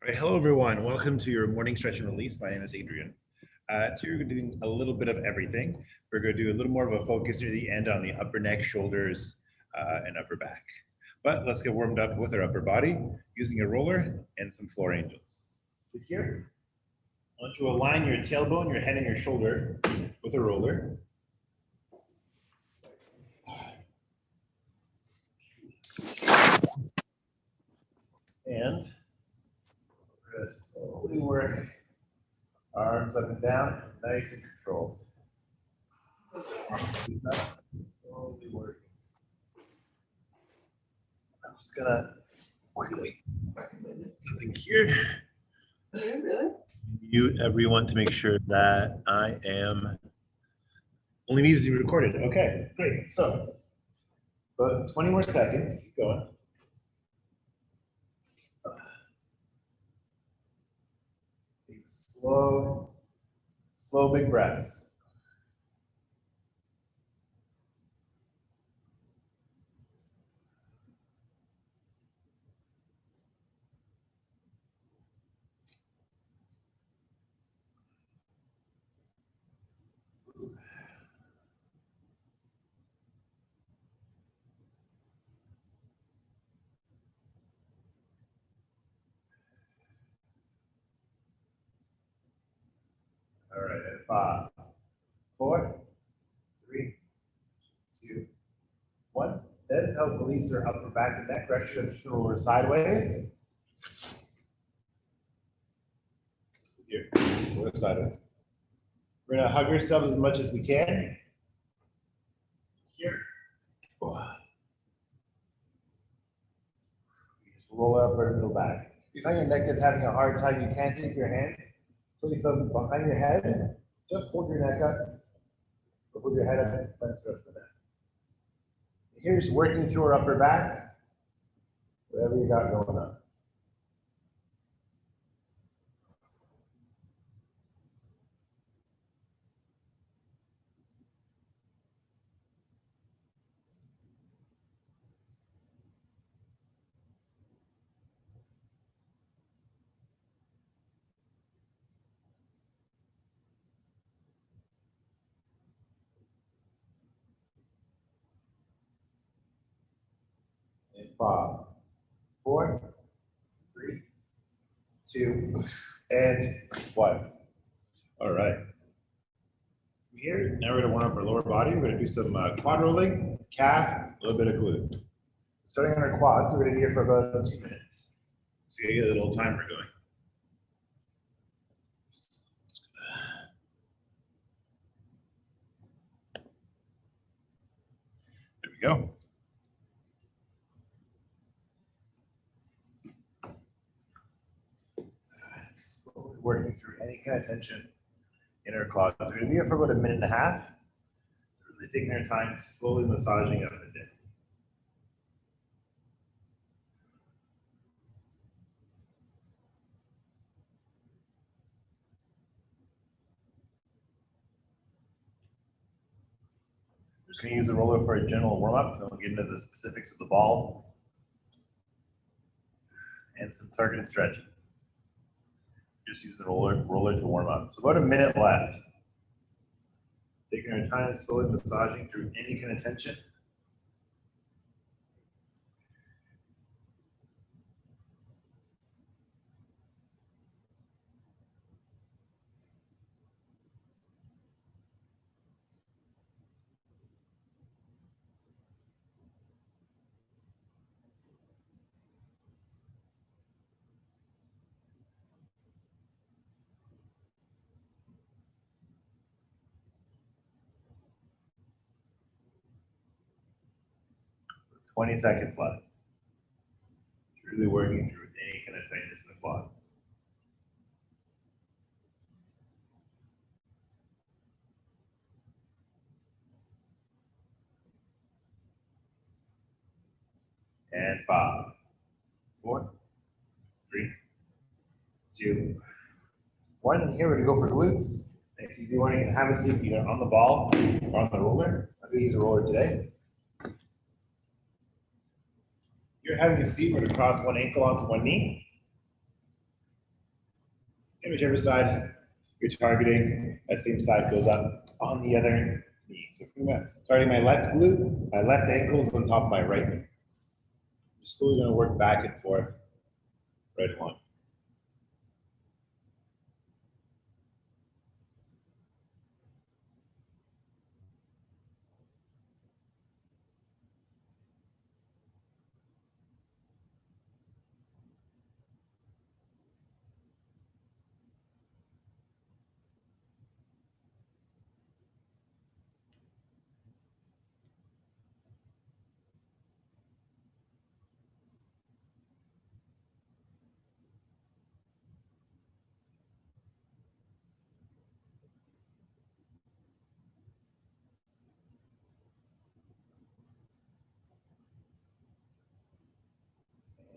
All right, hello everyone. Welcome to your morning stretch and release. My name is Adrian. Today we're doing a little bit of everything. We're going to do a little more of a focus near the end on the upper neck, shoulders, and upper back. But let's get warmed up with our upper body using a roller and some floor angels. So here, I want you to align your tailbone, your head, and your shoulder with a roller. And we're going to slowly work arms up and down, nice and controlled. Slowly working. I'm just gonna quickly something here. Mute everyone to make sure that I am only needs to be recorded. Okay, great. So, about 20 more seconds. Keep going. Take slow, big breaths. All right, at 5, 4, 3, 2, 1. Then help release your upper back and neck. Direction roller sideways. Here, roller sideways. We're gonna hug ourselves as much as we can. Here. Just roll up our middle back. If you find your neck is having a hard time, you can't take your hands. Place them behind your head. Just hold your neck up. Or hold your head up and press the neck. Here's working through our upper back. Whatever you got going on. In 5, 4, 3, 2, and 1. All right. Here, now we're going to warm up our lower body. We're going to do some quad rolling, calf, a little bit of glute. Starting on our quads, we're going to be here for about 2 minutes. So you get a little timer going. There we go. Slowly working through any kind of tension in our quads. We're going to be here for about 1.5 minutes. So really taking our time, slowly massaging up and down. We're just going to use the roller for a general warm-up, then we'll get into the specifics of the ball and some targeted stretching. Just use the roller to warm up. So about 1 minute left. Taking our time, slowly massaging through any kind of tension. With 20 seconds left. Really working through any kind of tightness in the quads. And 5, 4, 3, 2, 1. And here we're going to go for glutes. Nice easy one. You can have a seat either on the ball or on the roller. I'm going to use a roller today. You're having a seat, we're going to cross one ankle onto one knee. whichever side you're targeting, that same side goes up on the other knee. So if I'm targeting my left glute, my left ankle is on top of my right knee. I'm slowly going to work back and forth right along.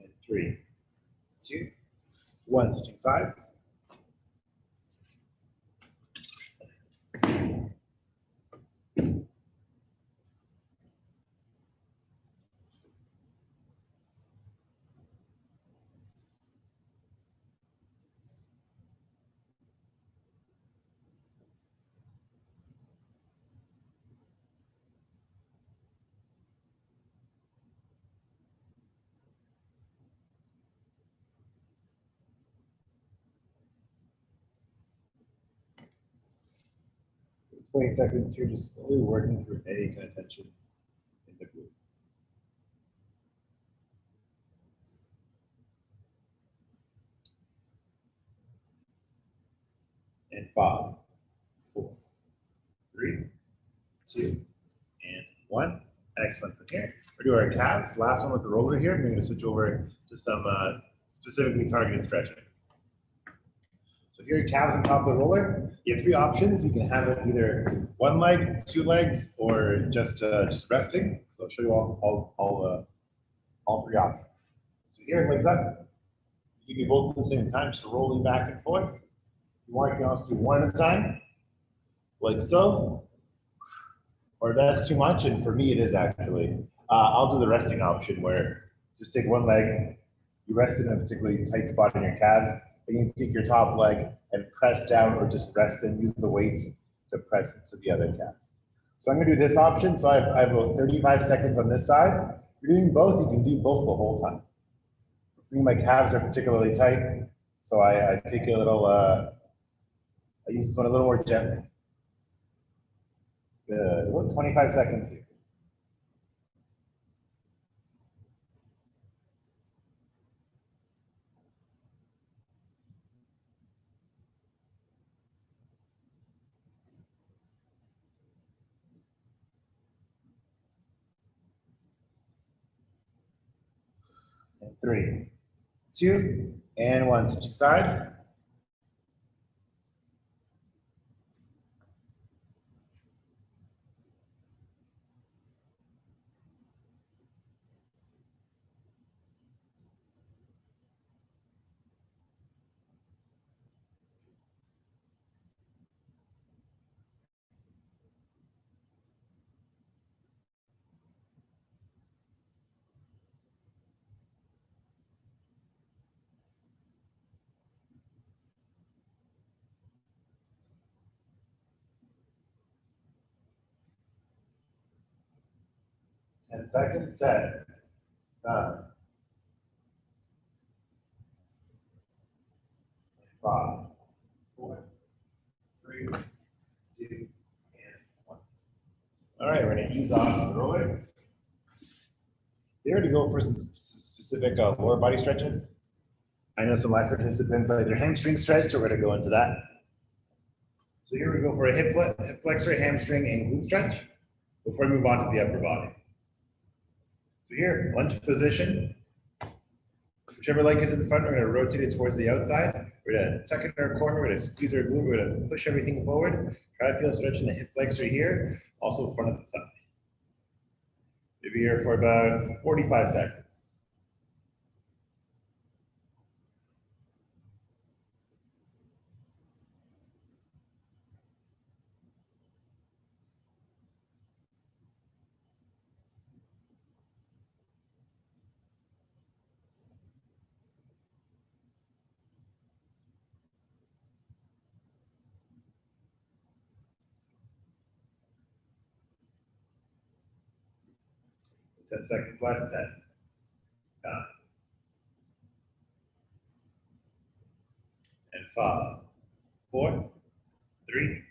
And 3, 2, 1, switching sides. 20 seconds here, just slowly working through any kind of tension in the glute. And 5, 4, 3, 2, and 1. Excellent. From here, we're doing our calves. Last one with the roller here. We're going to switch over to some specifically targeted stretching. So here, calves on top of the roller. You have 3 options. You can have it either one leg, 2 legs, or just resting. So I'll show you all 3 options. So here, legs up. You can do both at the same time, so rolling back and forth. If you want, you can also do one at a time, like so. Or that's too much, and for me it is actually. I'll do the resting option where just take one leg, you rest in a particularly tight spot in your calves, and you take your top leg and press down or just rest and use the weights to press to the other calf. So I'm gonna do this option. So I have about 35 seconds on this side. If you're doing both, you can do both the whole time. For me, my calves are particularly tight, so I take a little, I use this one a little more gently. Good. What, 25 seconds here. And 3, 2, and 1. Switching sides. And seconds, 10, 9, 5, 4, 3, 2, and 1. All right, we're going to ease off the roller. Here to go for some specific lower body stretches. I know some live participants like their hamstring stretch, so we're going to go into that. So here we go for a hip flexor, hamstring, and glute stretch before we move on to the upper body. So here, lunge position. Whichever leg is in front, we're going to rotate it towards the outside. We're going to tuck in our core, we're going to squeeze our glute, we're going to push everything forward. Try to feel stretch in the hip flexor here, also front of the thigh. Maybe here for about 45 seconds. 10 seconds left. 10, 9, and 5, 4, 3,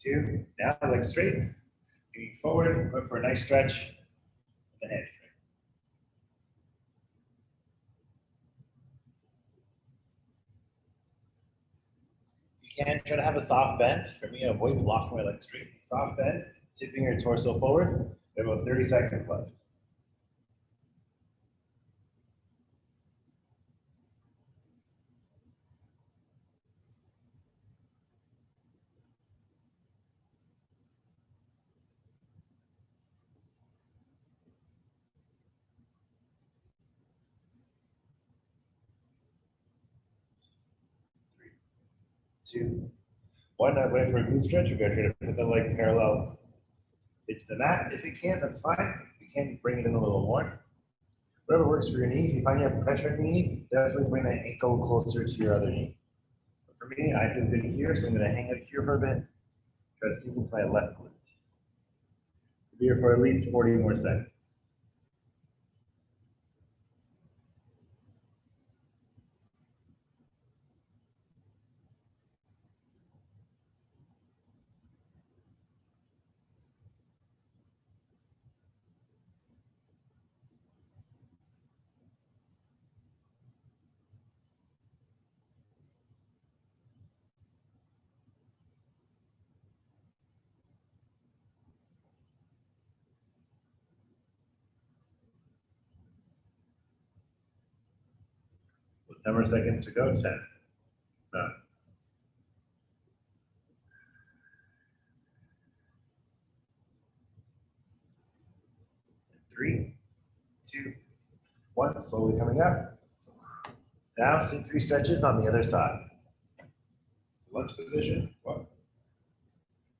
2. Now legs straight. Leaning forward. Look for a nice stretch in the hamstring. You can try to have a soft bend. For me, avoid blocking my legs straight. Soft bend, tipping your torso forward. We have about 30 seconds left. 3, 2, 1. Now going for a glute stretch. We're going to try to put the leg parallel into the mat. If you can't, that's fine. You can bring it in a little more. Whatever works for your knee. If you find you have pressure on your knee, definitely bring that ankle closer to your other knee. But for me, I feel good here, so I'm going to hang out here for a bit. Try to sink into my left glute. Be here for at least 40 more seconds. With 10 more seconds to go. 10, 9, 3, 2, 1. Slowly coming up. Now, same 3 stretches on the other side. So lunge position. 1.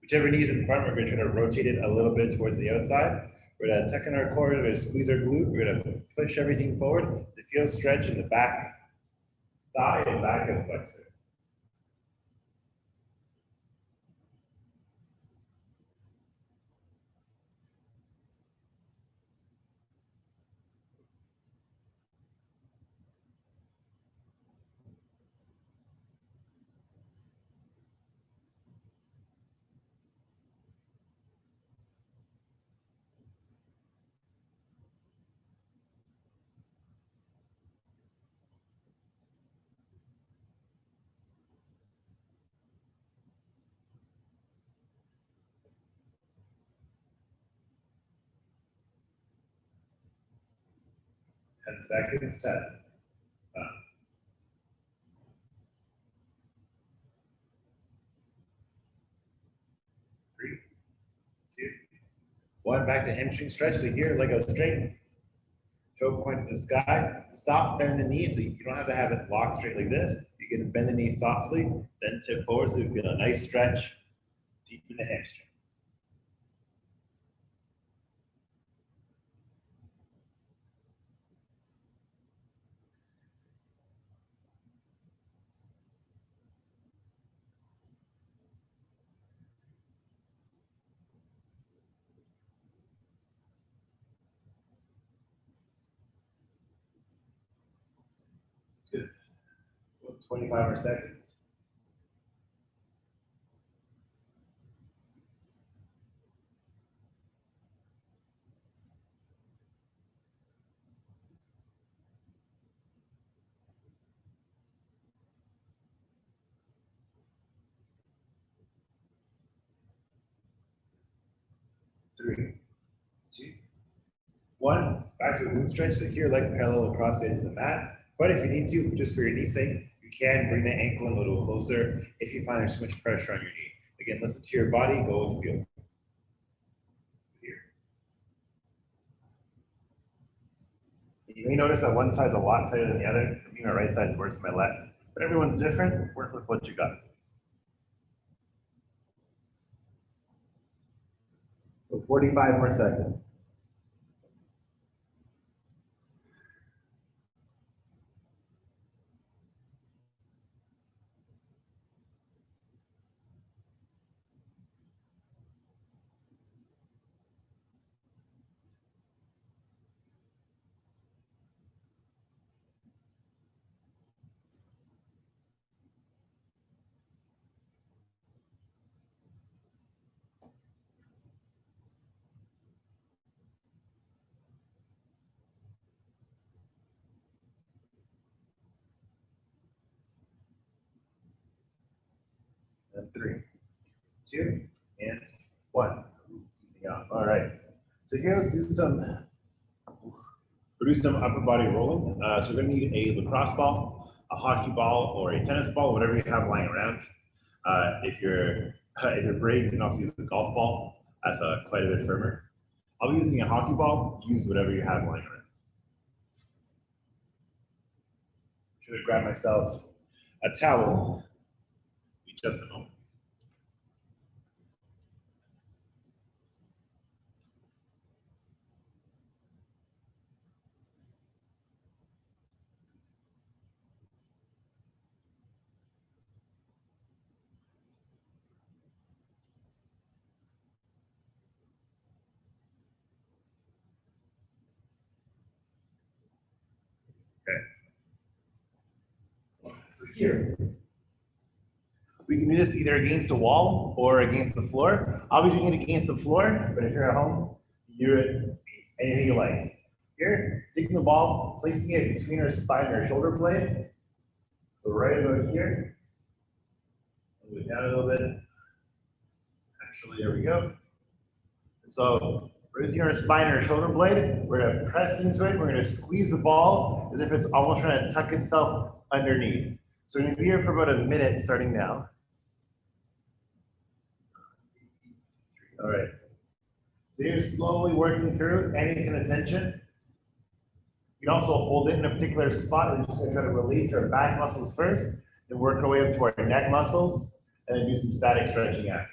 Whichever knee is in front, we're going to try to rotate it a little bit towards the outside. We're going to tuck in our core, we're going to squeeze our glute, we're going to push everything forward to feel stretch in the back thigh and back of flexor. Ten seconds. 10, 9, 3, 2, 1. Back to hamstring stretch. So here, leg out straight. Toe point to the sky. Soft bend the knee, so you don't have to have it locked straight like this. You can bend the knee softly, then tip forward so you feel a nice stretch deep in the hamstring. Good. 25 more seconds. 3, 2, 1. Back to a glute stretch. So here, leg parallel across the edge of the mat. But if you need to, just for your knee's sake, you can bring the ankle in a little closer if you find there's too much pressure on your knee. Again, listen to your body, go with feel. Here. You may notice that one side's a lot tighter than the other. For me, my right side's worse than my left. But everyone's different. Work with what you got. So 45 more seconds. And 3, 2, and 1. Easy off. All right. So here, let's do some upper body rolling. So we're gonna need a lacrosse ball, a hockey ball, or a tennis ball, whatever you have lying around. If you're brave, you can also use a golf ball. That's quite a bit firmer. I'll be using a hockey ball. Use whatever you have lying around. Should I grab myself a towel? Just a moment. Okay. So here, we can do this either against a wall or against the floor. I'll be doing it against the floor, but if you're at home, you do it anything you like. Here, taking the ball, placing it between our spine and our shoulder blade. So right about here. Move it down a little bit. Actually, there we go. So right between our spine and our shoulder blade, we're gonna press into it. We're gonna squeeze the ball as if it's almost trying to tuck itself underneath. So we're gonna be here for about a minute starting now. All right. So you're slowly working through any kind of tension. You can also hold it in a particular spot. We're just going to try to release our back muscles first, then work our way up to our neck muscles, and then do some static stretching after.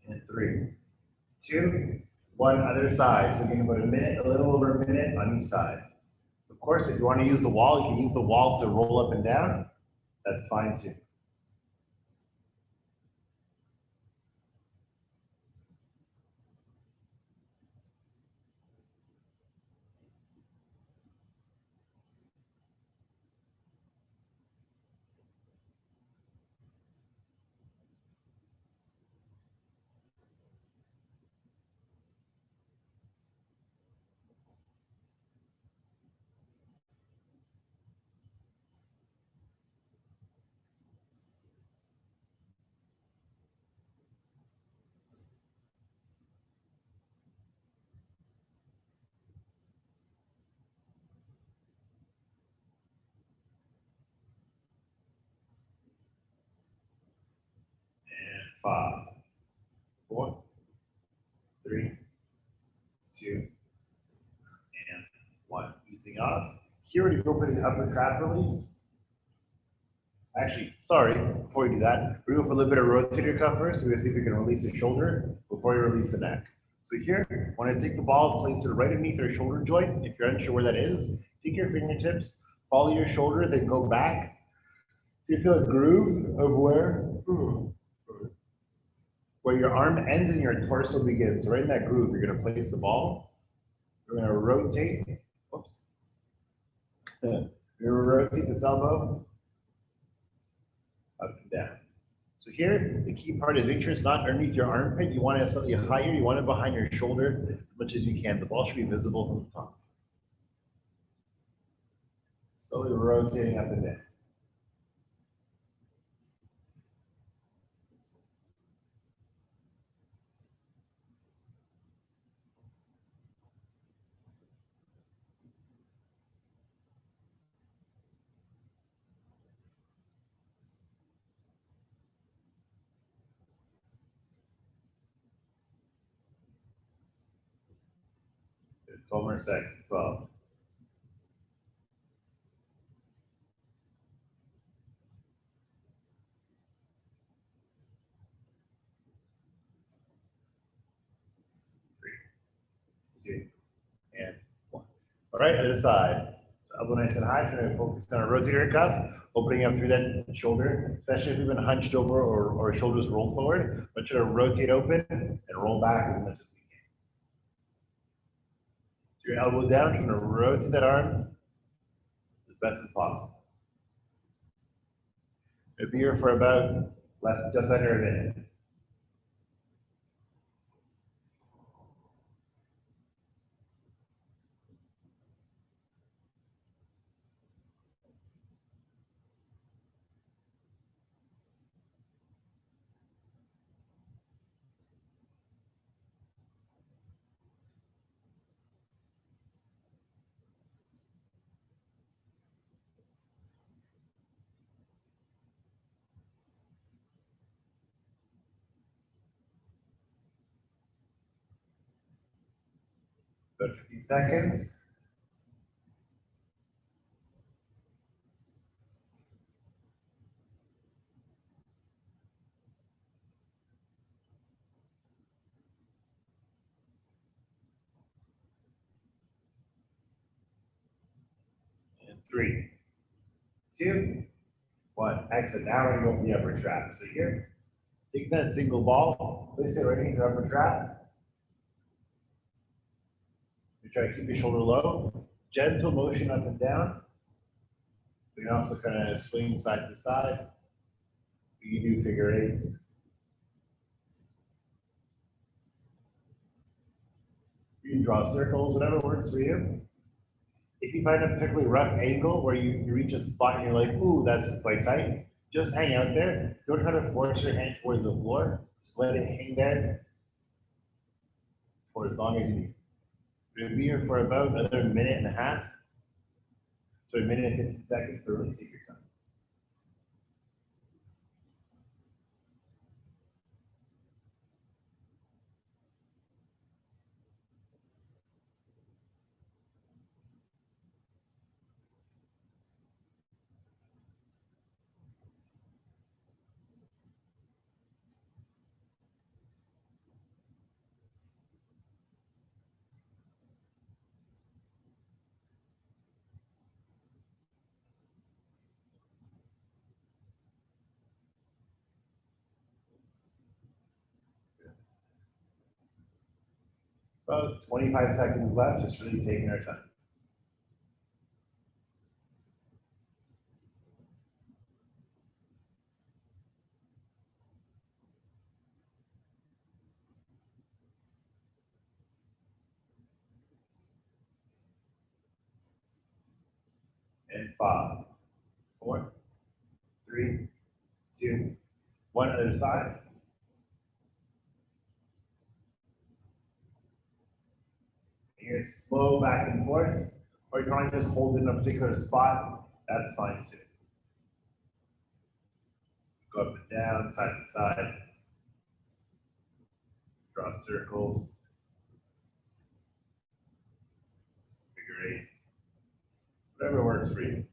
And 3, 2, 1, other side. So again, about a minute, a little over a minute on each side. Of course, if you want to use the wall, you can use the wall to roll up and down. That's fine too. And 5, 4, 3, 2, and 1. Easing off. Here we're going to go for the upper trap release. Actually, sorry, before we do that, we're going to go for a little bit of rotator cuff first. We're going to see if we can release the shoulder before we release the neck. So here, when I take the ball, place it right underneath our shoulder joint. If you're unsure where that is, take your fingertips, follow your shoulder, then go back. Do you feel a groove of where your arm ends and your torso begins? So right in that groove, you're going to place the ball. We're going to rotate. Whoops. You're going to rotate this elbow up and down. So here, the key part is make sure it's not underneath your armpit. You want it slightly higher. You want it behind your shoulder as much as you can. The ball should be visible from the top. Slowly rotating up and down. 12 more seconds. 12. 3, 2, and 1. All right, other side. So elbow nice and high. Trying to focus on a rotator cuff, opening up through that shoulder, especially if you've been hunched over or shoulders rolled forward. But try to rotate open and roll back as much as we can. So your elbow down, trying to rotate that arm as best as possible. We'll be here for about just under a minute. About 15 seconds. And 3, 2, 1. Exit. Now we're going to go for the upper trap. So here, take that single ball, place it right into your upper trap. You try to keep your shoulder low. Gentle motion up and down. You can also kind of swing side to side. You can do figure eights. You can draw circles, whatever works for you. If you find a particularly rough angle where you reach a spot and you're like, ooh, that's quite tight, just hang out there. Don't try to force your hand towards the floor. Just let it hang there for as long as you need. We'll be here for about another minute and a half. So a minute and 15 seconds, so really take your time. About 25 seconds left, just really taking our time. And 5, 4, 3, 2, 1. Other side. You're slow back and forth, or you're trying to just hold in a particular spot, that's fine too. Go up and down, side to side. Draw circles. Figure eights. Whatever works for you.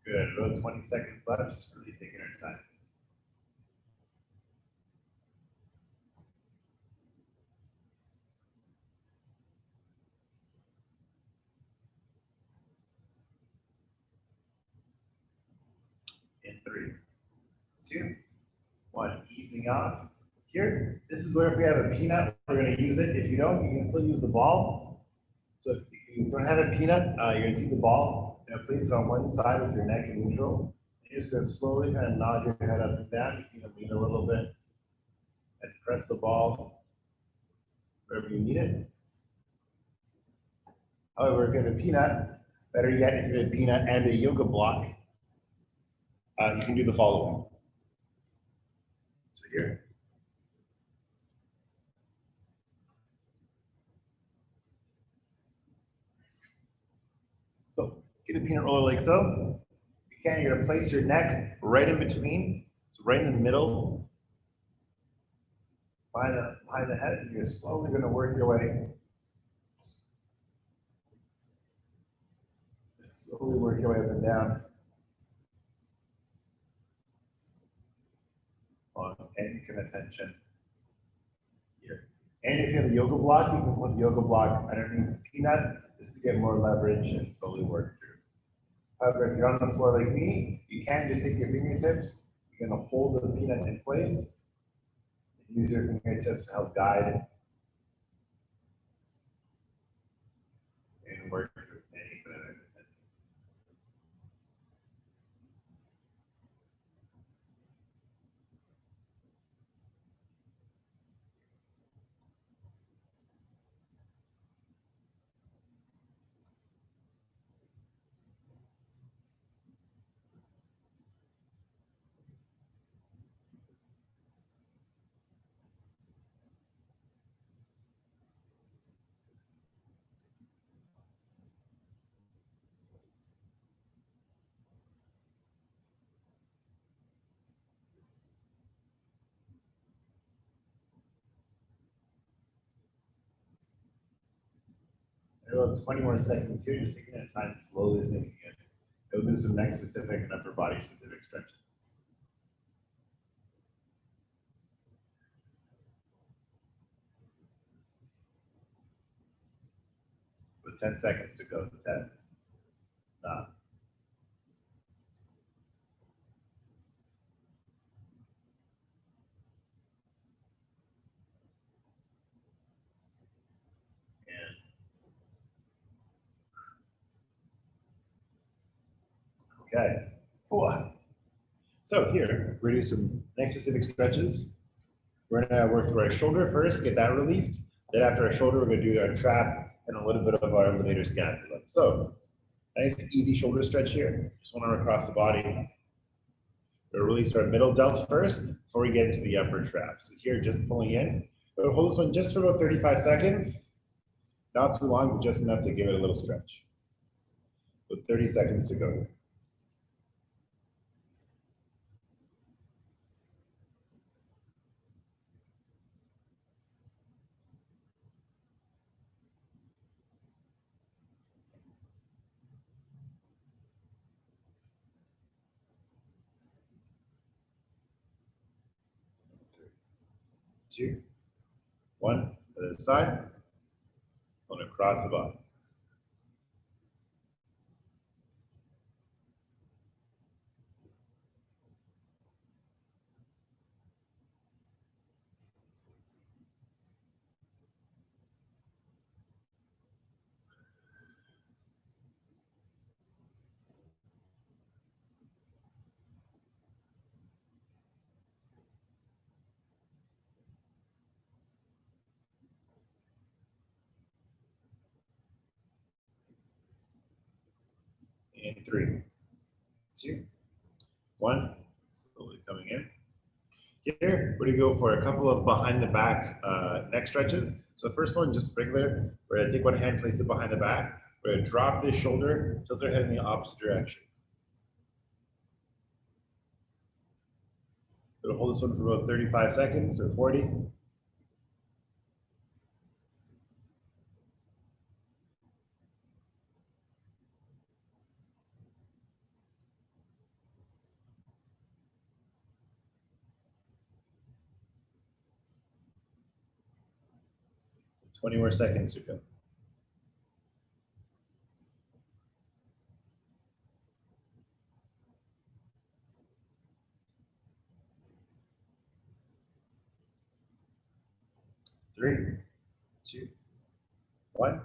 Good, about 20 seconds left, just really taking our time. In 3, 2, 1, easing off. Here, this is where if we have a peanut, we're going to use it. If you don't, you can still use the ball. So if you don't have a peanut, you're gonna take the ball, place it on one side with your neck in neutral. You're just gonna slowly kind of nod your head up and down. You can lean a little bit and press the ball wherever you need it. However, if you have a peanut, better yet, if you have a peanut and a yoga block, you can do the following. So here. So get a peanut roller like so. If you can, you're gonna place your neck right in between, so right in the middle, behind the head, and you're slowly gonna work your way. Slowly work your way up and down. On any kind of tension here. And if you have a yoga block, you can put the yoga block underneath the peanut just to get more leverage and slowly work through. However, if you're on the floor like me, you can just take your fingertips. You're going to hold the peanut in place. Use your fingertips to help guide and work through any kind of tension. About 20 more seconds here, just taking that time to slowly sinking in. We'll do some neck specific and upper body specific stretches. With 10 seconds to go. 10, 9. Okay. Cool. So here, we're going to do some neck specific stretches. We're going to work through our shoulder first, get that released. Then after our shoulder, we're going to do our trap and a little bit of our levator scapula. So nice easy shoulder stretch here. Just one arm across the body. We'll release our middle delts first before we get into the upper trap. So here, just pulling in. We'll hold this one just for about 35 seconds. Not too long, but just enough to give it a little stretch. With 30 seconds to go. Two, one, other side, and across the body. In 3, 2, 1, slowly coming in. Here, we're going to go for a couple of behind the back neck stretches. So first one, just regular. We're going to take one hand, place it behind the back. We're going to drop this shoulder, tilt our head in the opposite direction. We're going to hold this one for about 35 seconds or 40. Twenty more seconds to go. Three, two, one.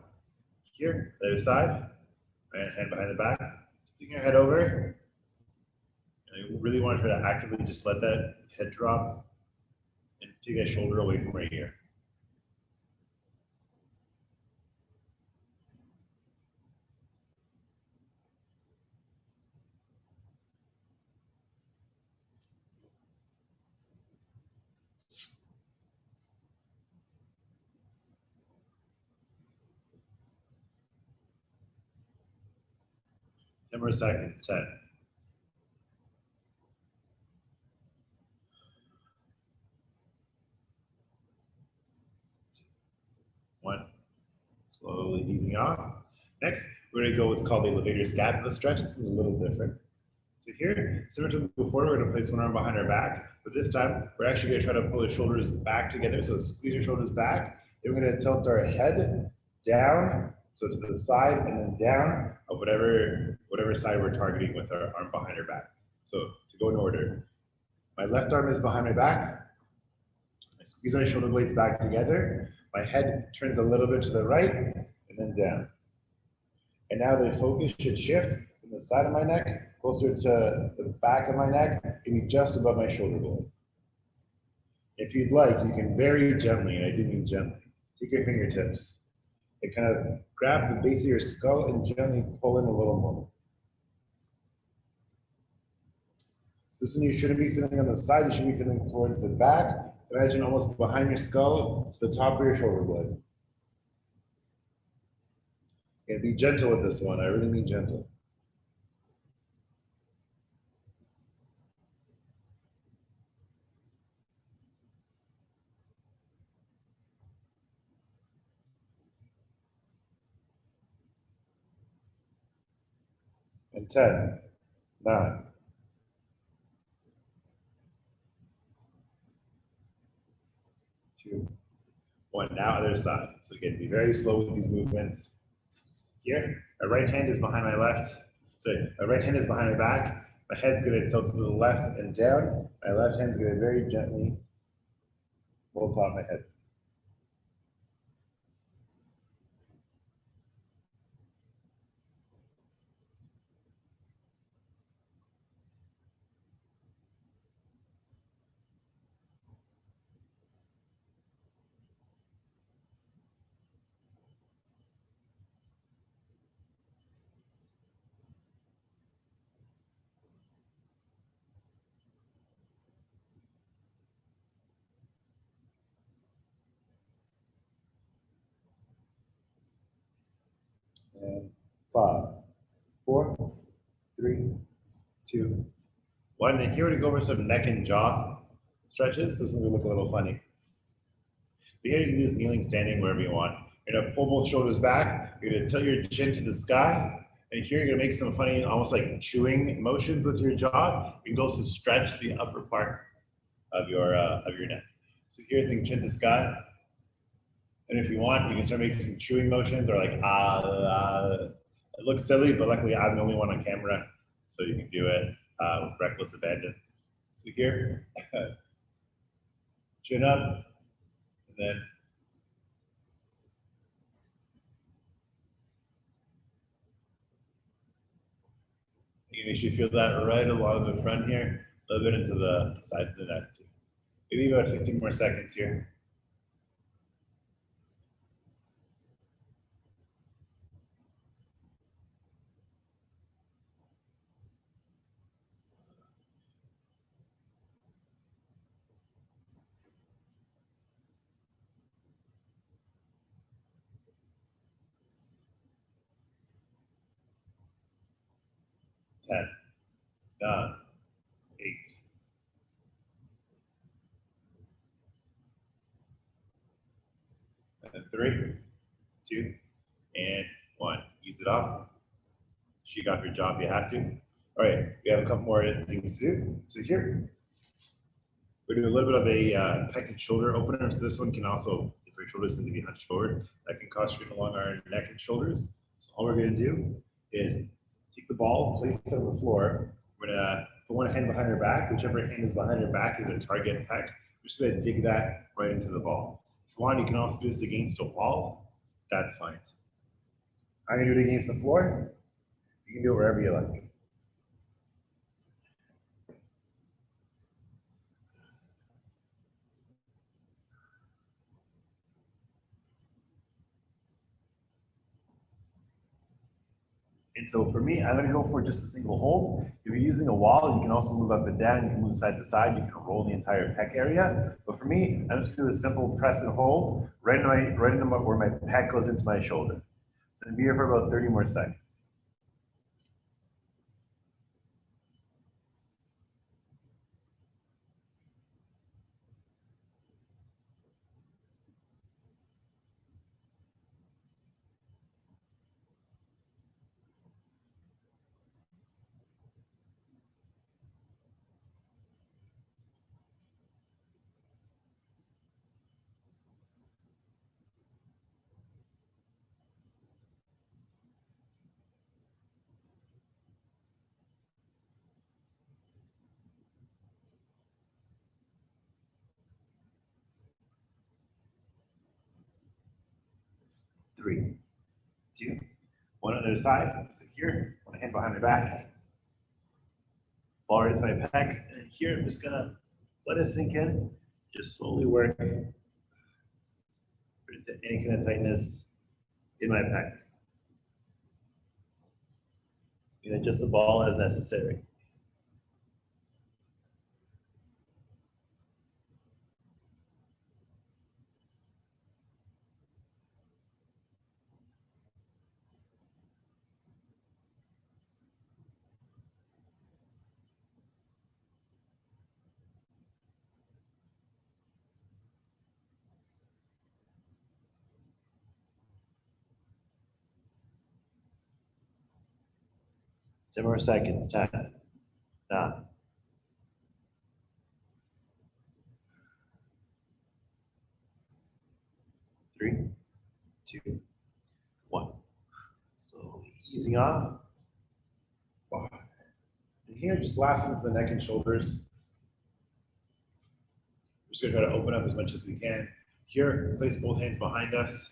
Here, the other side, right hand behind the back, taking your head over. And I really want to try to actively just let that head drop and take that shoulder away from right here. 10 more seconds, 10. 1. Slowly easing off. Next, we're going to go what's called the elevator scapula stretch. This one's a little different. So here, similar to before, we're going to place one arm behind our back, but this time we're actually going to try to pull the shoulders back together. So squeeze your shoulders back. Then we're going to tilt our head down, so to the side and then down of whatever side we're targeting with our arm behind our back. So to go in order, my left arm is behind my back. I squeeze my shoulder blades back together. My head turns a little bit to the right and then down. And now the focus should shift from the side of my neck closer to the back of my neck, maybe just above my shoulder blade. If you'd like, you can very gently, and I do mean gently, take your fingertips and kind of grab the base of your skull and gently pull in a little more. So this one you shouldn't be feeling on the side, you should be feeling towards the back. Imagine almost behind your skull to the top of your shoulder blade. And be gentle with this one, I really mean gentle. And 10, 9, 2, 1. Now other side. So again, be very slow with these movements. Here, my right hand is behind my left. Sorry, my right hand is behind my back. My head's going to tilt to the left and down. My left hand's going to very gently pull top my head. And 5, 4, 3, 2, 1. And here we're going to go over some neck and jaw stretches. This one's going to look a little funny. But here you can do this kneeling, standing, wherever you want. You're going to pull both shoulders back. You're going to tilt your chin to the sky. And here you're going to make some funny, almost like chewing motions with your jaw. You can go to stretch the upper part of your neck. So here, think chin to sky. And if you want, you can start making some chewing motions or like, It looks silly, but luckily I'm the only one on camera, so you can do it with reckless abandon. So here, chin up, and then you make sure you feel that right along the front here, a little bit into the sides of the neck too. Maybe about 15 more seconds here. 10, 9, 8, 3, 2, and 1. Ease it off. Shake off your jaw if you have to. All right, we have a couple more things to do. So here, we're doing a little bit of a pec and shoulder opener. So this one can also, if your shoulders tend to be hunched forward, that can cause strain along our neck and shoulders. So all we're going to do is take the ball, place it on the floor. We're going to put one hand behind our back. Whichever hand is behind our back is our target pec. We're just going to dig that right into the ball. If you want, you can also do this against a wall. That's fine. I'm gonna do it against the floor. You can do it wherever you like. And so for me, I'm gonna go for just a single hold. If you're using a wall, you can also move up and down. You can move side to side. You can roll the entire pec area. But for me, I'm just gonna do a simple press and hold right in where my pec goes into my shoulder. So I'm gonna be here for about 30 more seconds. Three, two, one on the other side. So here, one hand behind my back. Ball right into my pec. And here, I'm just gonna let it sink in. Just slowly work into any kind of tightness in my pec. You can adjust the ball as necessary. Ten more seconds. 10, 9, 3, 2, 1. Slowly easing off. And here, just last one for the neck and shoulders. We're just gonna try to open up as much as we can. Here, place both hands behind us.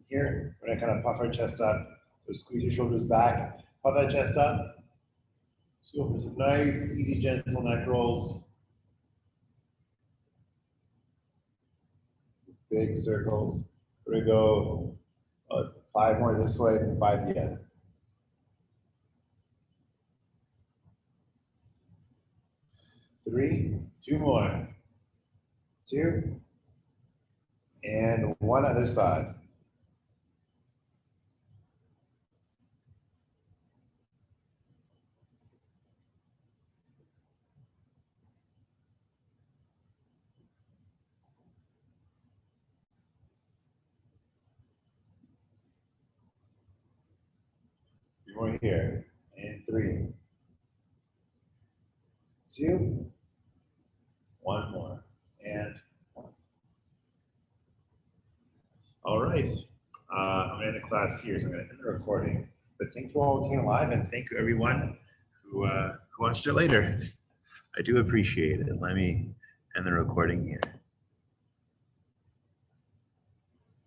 Here, we're gonna kind of puff our chest up. So squeeze your shoulders back, puff that chest up. Just go for some nice, easy, gentle neck rolls. Big circles. We're gonna go 5 more this way and 5 the other. 3, 2 more. 2, and 1 other side. More here, and 3, 2, 1 more, and 1. All right, I'm gonna end the class here, so I'm gonna end the recording. But thank you all who came live, and thank you everyone who watched it later. I do appreciate it. Let me end the recording here.